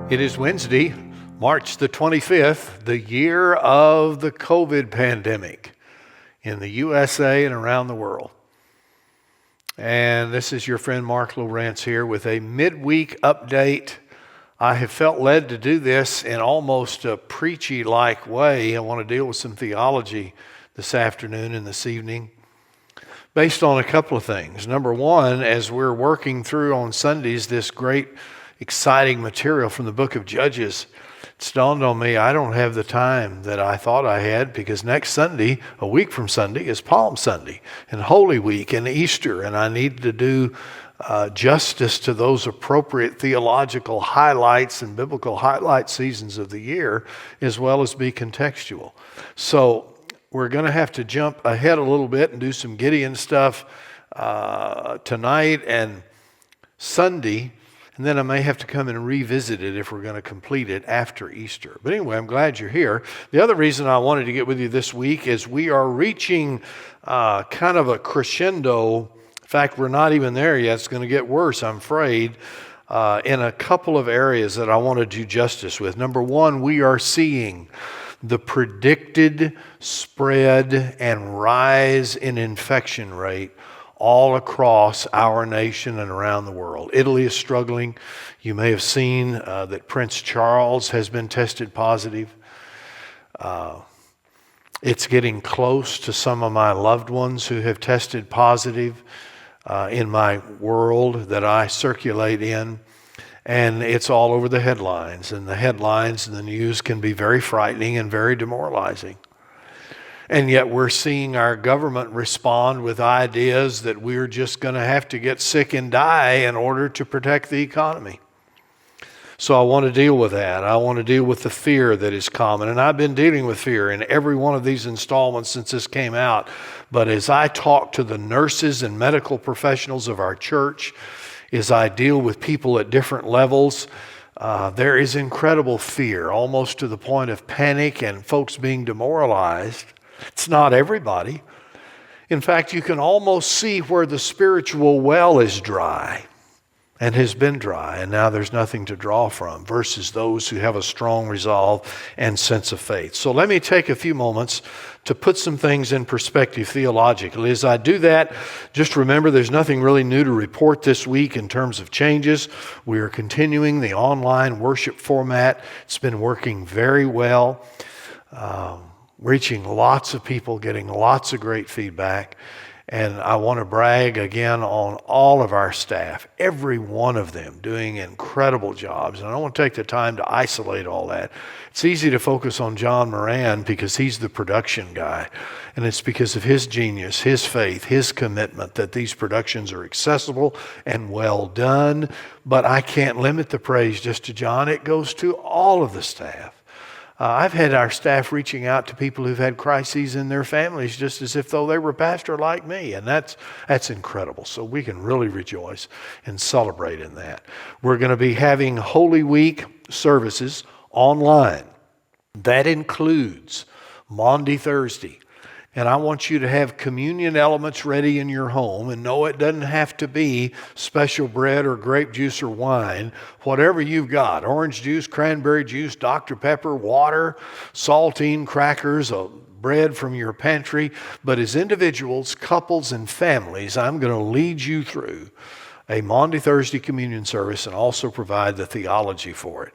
It is Wednesday, March the 25th, the year of the COVID pandemic in the USA and around the world. And this is your friend Marc Lowrance here with a midweek update. I have felt led to do this in almost a preachy-like way. I want to deal with some theology this afternoon and this evening based on a couple of things. Number one, as we're working through on Sundays this great exciting material from the book of Judges, it's dawned on me I don't have the time that I thought I had, because next Sunday, a week from Sunday, is Palm Sunday and Holy Week and Easter, and I need to do justice to those appropriate theological highlights and biblical highlight seasons of the year, as well as be contextual. So we're going to have to jump ahead a little bit and do some Gideon stuff tonight and Sunday. And then I may have to come and revisit it if we're going to complete it after Easter. But anyway, I'm glad you're here. The other reason I wanted to get with you this week is we are reaching kind of a crescendo. In fact, we're not even there yet. It's going to get worse, I'm afraid, in a couple of areas that I want to do justice with. Number one, we are seeing the predicted spread and rise in infection rate all across our nation and around the world. Italy is struggling. You may have seen that Prince Charles has been tested positive. It's getting close to some of my loved ones who have tested positive in my world that I circulate in. And it's all over the headlines. And the headlines and the news can be very frightening and very demoralizing. And yet we're seeing our government respond with ideas that we're just going to have to get sick and die in order to protect the economy. So I want to deal with that. I want to deal with the fear that is common. And I've been dealing with fear in every one of these installments since this came out. But as I talk to the nurses and medical professionals of our church, as I deal with people at different levels, there is incredible fear, almost to the point of panic and folks being demoralized. It's not everybody. In fact, you can almost see where the spiritual well is dry and has been dry, and now there's nothing to draw from, versus those who have a strong resolve and sense of faith. So let me take a few moments to put some things in perspective theologically. As I do that, just remember there's nothing really new to report this week in terms of changes. We are continuing the online worship format. It's been working very well. Reaching lots of people, getting lots of great feedback. And I want to brag again on all of our staff, every one of them doing incredible jobs. And I don't want to take the time to isolate all that. It's easy to focus on John Moran because he's the production guy. And it's because of his genius, his faith, his commitment that these productions are accessible and well done. But I can't limit the praise just to John. It goes to all of the staff. I've had our staff reaching out to people who've had crises in their families just as if though they were a pastor like me, and that's incredible. So we can really rejoice and celebrate in that. We're going to be having Holy Week services online. That includes Maundy Thursday. And I want you to have communion elements ready in your home. And no, it doesn't have to be special bread or grape juice or wine. Whatever you've got, orange juice, cranberry juice, Dr. Pepper, water, saltine, crackers, bread from your pantry. But as individuals, couples, and families, I'm going to lead you through a Maundy Thursday communion service and also provide the theology for it.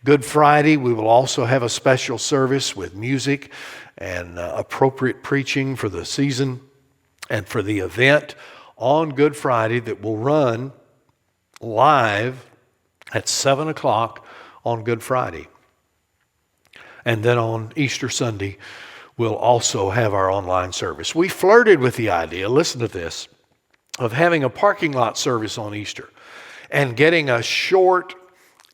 Good Friday, we will also have a special service with music and appropriate preaching for the season and for the event on Good Friday that will run live at 7 o'clock on Good Friday. And then on Easter Sunday, we'll also have our online service. We flirted with the idea, listen to this, of having a parking lot service on Easter and getting a short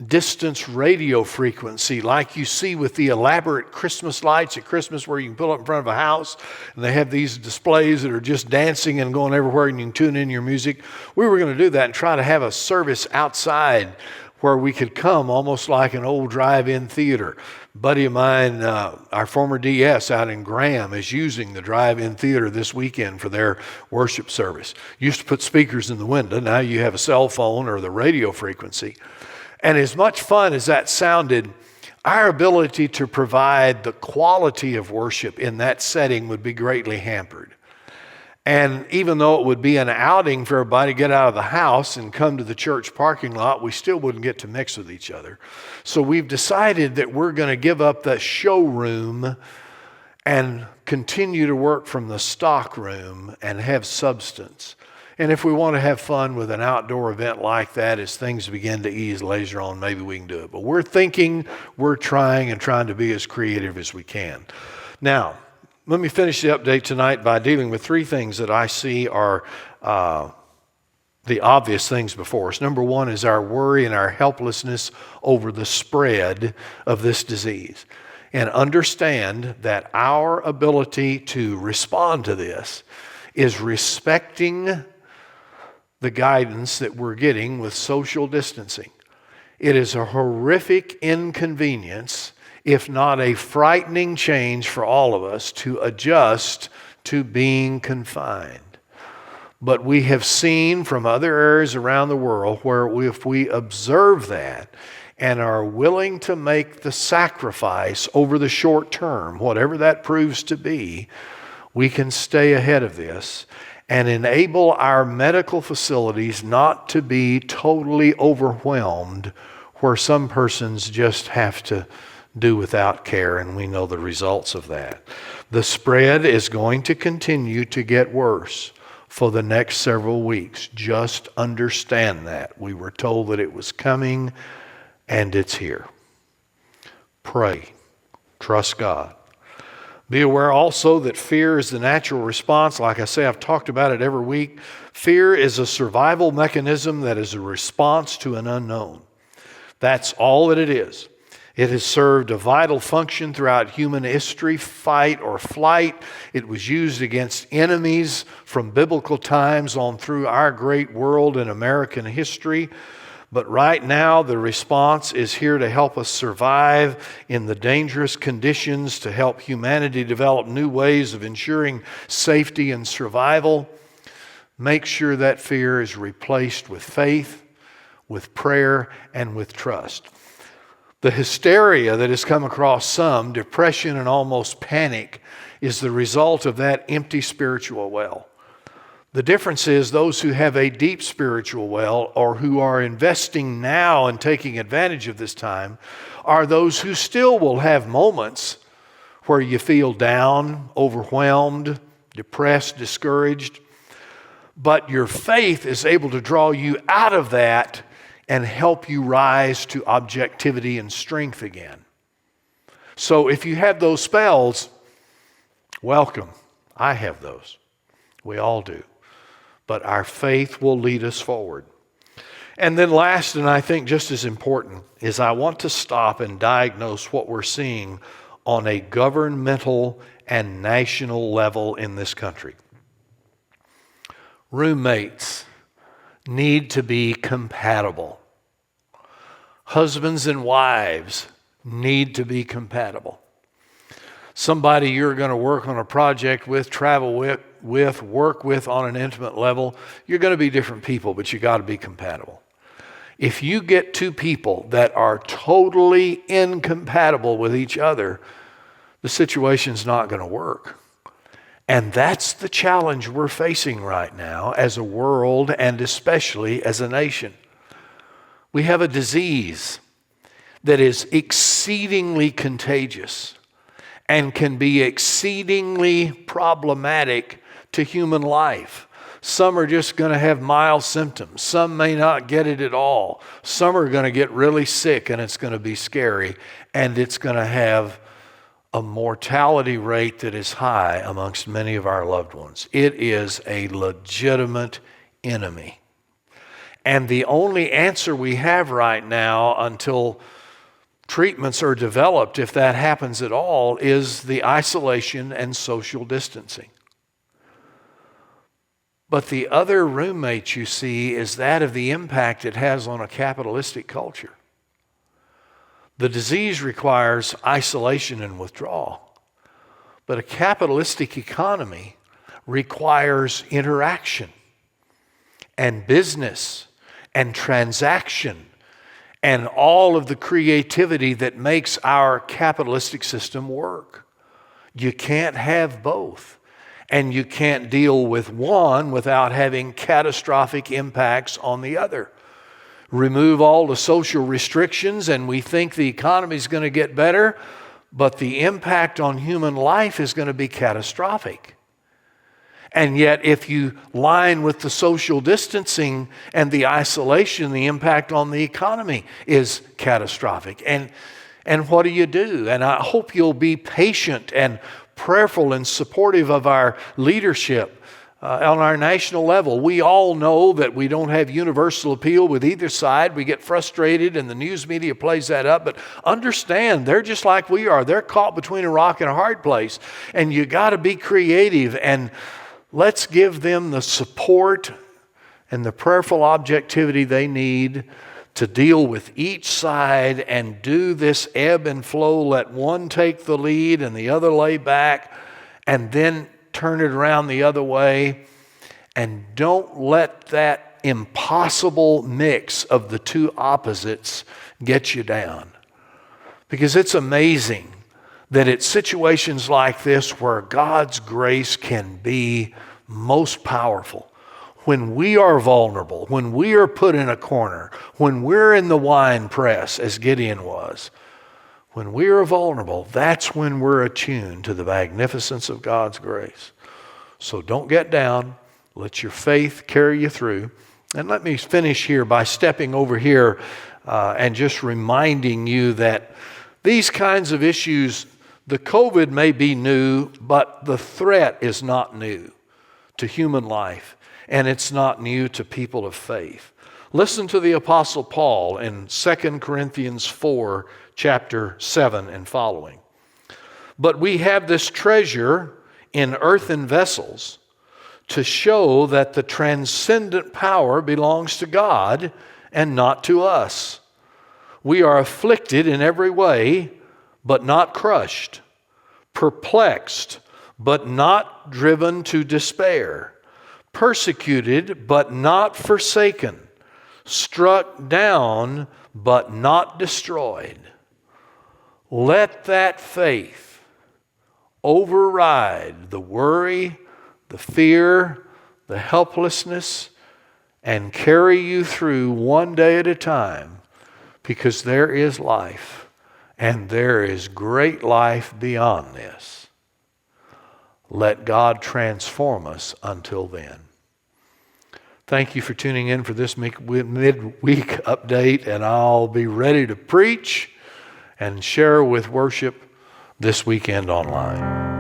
distance radio frequency like you see with the elaborate Christmas lights at Christmas, where you can pull up in front of a house and they have these displays that are just dancing and going everywhere and you can tune in your music. We were going to do that and try to have a service outside where we could come almost like an old drive-in theater. A buddy of mine, our former DS out in Graham, is using the drive-in theater this weekend for their worship service. Used to put speakers in the window. Now you have a cell phone or the radio frequency. And as much fun as that sounded, our ability to provide the quality of worship in that setting would be greatly hampered. And even though it would be an outing for everybody to get out of the house and come to the church parking lot, we still wouldn't get to mix with each other. So we've decided that we're going to give up the showroom and continue to work from the stock room and have substance. And if we want to have fun with an outdoor event like that, as things begin to ease later on, maybe we can do it. But we're thinking, we're trying to be as creative as we can. Now, let me finish the update tonight by dealing with three things that I see are the obvious things before us. Number one is our worry and our helplessness over the spread of this disease. And understand that our ability to respond to this is respecting the guidance that we're getting with social distancing. It is a horrific inconvenience, if not a frightening change for all of us, to adjust to being confined. But we have seen from other areas around the world where if we observe that and are willing to make the sacrifice over the short term, whatever that proves to be, we can stay ahead of this and enable our medical facilities not to be totally overwhelmed where some persons just have to do without care, and we know the results of that. The spread is going to continue to get worse for the next several weeks. Just understand that. We were told that it was coming, and it's here. Pray. Trust God. Be aware also that fear is the natural response. Like I say, I've talked about it every week. Fear is a survival mechanism that is a response to an unknown. That's all that it is. It has served a vital function throughout human history, fight or flight. It was used against enemies from biblical times on through our great world and American history. But right now, the response is here to help us survive in the dangerous conditions, to help humanity develop new ways of ensuring safety and survival. Make sure that fear is replaced with faith, with prayer, and with trust. The hysteria that has come across some, depression and almost panic, is the result of that empty spiritual well. The difference is those who have a deep spiritual well, or who are investing now and taking advantage of this time, are those who still will have moments where you feel down, overwhelmed, depressed, discouraged. But your faith is able to draw you out of that and help you rise to objectivity and strength again. So if you have those spells, welcome. I have those. We all do. But our faith will lead us forward. And then last, and I think just as important, is I want to stop and diagnose what we're seeing on a governmental and national level in this country. Roommates need to be compatible. Husbands and wives need to be compatible. Somebody you're going to work on a project with, travel with, work with on an intimate level, you're going to be different people, but you got to be compatible. If you get two people that are totally incompatible with each other, the situation's not going to work. And that's the challenge we're facing right now as a world and especially as a nation. We have a disease that is exceedingly contagious and can be exceedingly problematic to human life. Some are just going to have mild symptoms. Some may not get it at all. Some are going to get really sick and it's going to be scary, and it's going to have a mortality rate that is high amongst many of our loved ones. It is a legitimate enemy. And the only answer we have right now until treatments are developed, if that happens at all, is the isolation and social distancing. But the other roommate you see is that of the impact it has on a capitalistic culture. The disease requires isolation and withdrawal, but a capitalistic economy requires interaction and business and transaction and all of the creativity that makes our capitalistic system work. You can't have both. And you can't deal with one without having catastrophic impacts on the other. Remove all the social restrictions and we think the economy is going to get better, but the impact on human life is going to be catastrophic. And yet, if you line with the social distancing and the isolation, the impact on the economy is catastrophic. And what do? And I hope you'll be patient and prayerful and supportive of our leadership on our national level. We all know that we don't have universal appeal with either side. We get frustrated and the news media plays that up. But understand, they're just like we are. They're caught between a rock and a hard place. And you got to be creative, and let's give them the support and the prayerful objectivity they need to deal with each side and do this ebb and flow. Let one take the lead and the other lay back, and then turn it around the other way. And don't let that impossible mix of the two opposites get you down. Because it's amazing that it's situations like this where God's grace can be most powerful. When we are vulnerable, when we are put in a corner, when we're in the wine press, as Gideon was, when we are vulnerable, that's when we're attuned to the magnificence of God's grace. So don't get down. Let your faith carry you through. And let me finish here by stepping over here and just reminding you that these kinds of issues, the COVID may be new, but the threat is not new to human life. And it's not new to people of faith. Listen to the Apostle Paul in 2 Corinthians 4, chapter 7 and following. But we have this treasure in earthen vessels to show that the transcendent power belongs to God and not to us. We are afflicted in every way, but not crushed, perplexed, but not driven to despair, persecuted, but not forsaken, struck down, but not destroyed. Let that faith override the worry, the fear, the helplessness, and carry you through one day at a time, because there is life, and there is great life beyond this. Let God transform us until then. Thank you for tuning in for this midweek update, and I'll be ready to preach and share with worship this weekend online.